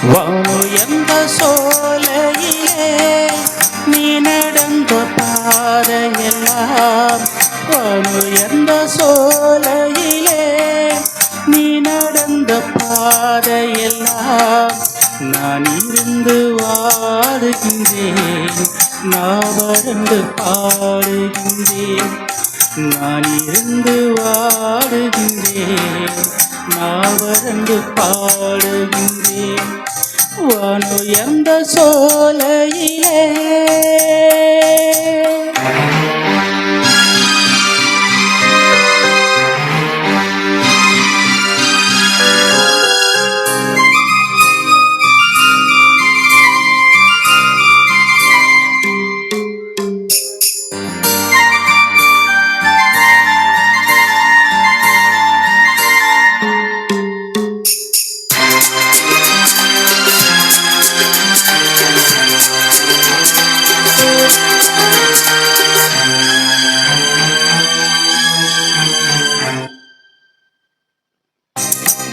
வானுயர்ந்த சோலையிலே நீ நடந்த பாதையெல்லாம், வானுயர்ந்த சோலையிலே நீ நடந்த பாதையெல்லாம் நான் இருந்து வாடுகின்றேன், நான் வறண்டு பாடுகின்றேன். நான் இருந்து வாடுகின்றேன், நான் வறண்டு பாடுகின்றேன். வானுயர்ந்த சோலையிலே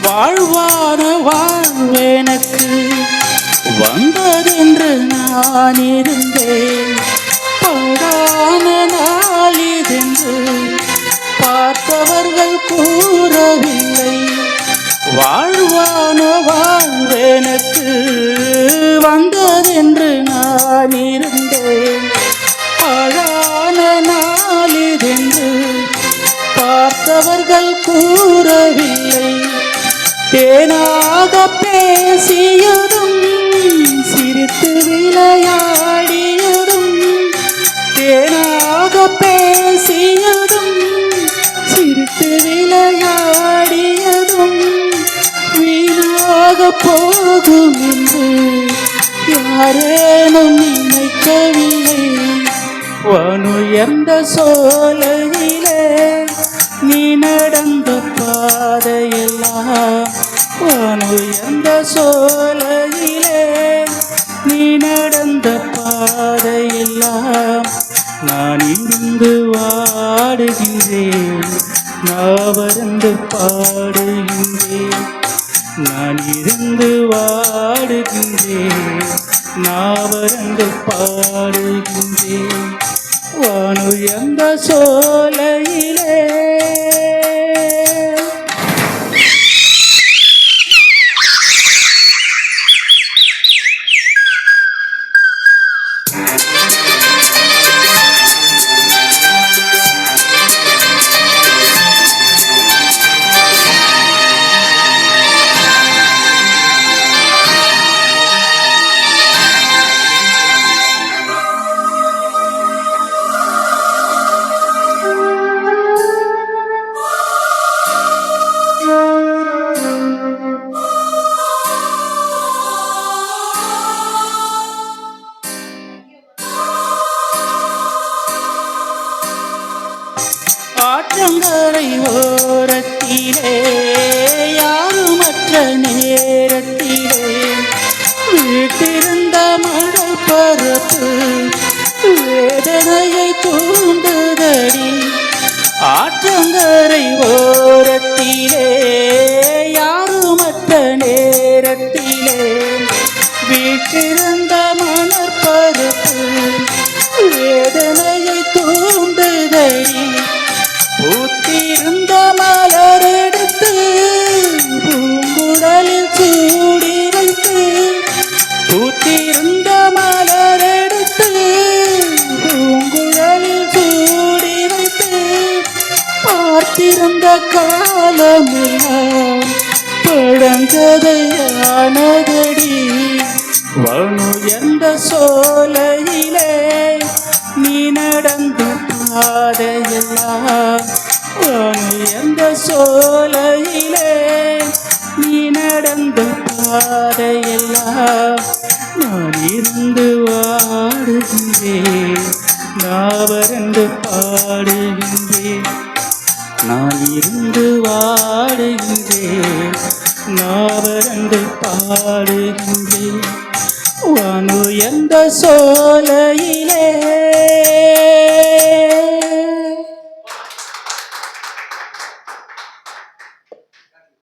வாழ்வான வாழ்வெனக்கு வந்ததென்று நான் இருந்தேன், படான நாளிதென்று பார்த்தவர்கள் கூறவில்லை. வாழ்வான வாழ்வெனக்கு வந்ததென்று நான் இருந்தேன், படான நாளிதென்று பார்த்தவர்கள் கூறவில்லை. தேனாக பேசியதும் சிரித்து விளையாடியதும், தேனாக பேசியதும் சிரித்து விளையாடியதும் வீணாக போகும் என்று யாரேனும் நினைக்கவில்லை. வானுயர்ந்த சோலையிலே நீ நடந்த பாதையெல்லாம், வானுயர்ந்த சோலையிலே நீ நடந்த பாதையெல்லாம் நான் இருந்து வாடுகின்றேன், நான் வறண்டு பாடுகின்றேன். நான் இருந்து வாடுகின்றேன், நான் வறண்டு பாடுகின்றேன். வானுயர்ந்த சோலையிலே ஆற்றங்கரை ஓரத்திலே யாருமற்ற நேரத்திலே வீட்டிருந்த மழை பரப்பு வேதனையை தூண்டுதடி. ஆற்றங்கரை ஓரத்திலே யாருமற்ற நேரத்திலே வீட்டிருந்த மணற்பரப்பு வேதனையை தூண்டுதடி. பூத்திருந்த மலரெடுத்து பூங்குழலில் சூடி வைத்து, பூத்திருந்த மலரெடுத்து பூங்குழலில் சூடி வைத்து பார்த்திருந்த காலமெல்லாம் பழங்கதையானதடி. வானுயர்ந்த சோலையிலே நீ நடந்த பாதையெல்லாம், வானுயர்ந்த சோலையிலே நீ நடந்த பாதையெல்லாம் நான் இருந்து வாடுகின்றேன், நான் வறண்டு பாடுகின்றேன். நான் இருந்து வாடுகின்றேன், நான் வறண்டு பாடுகின்றேன். வானுயர்ந்த சோலை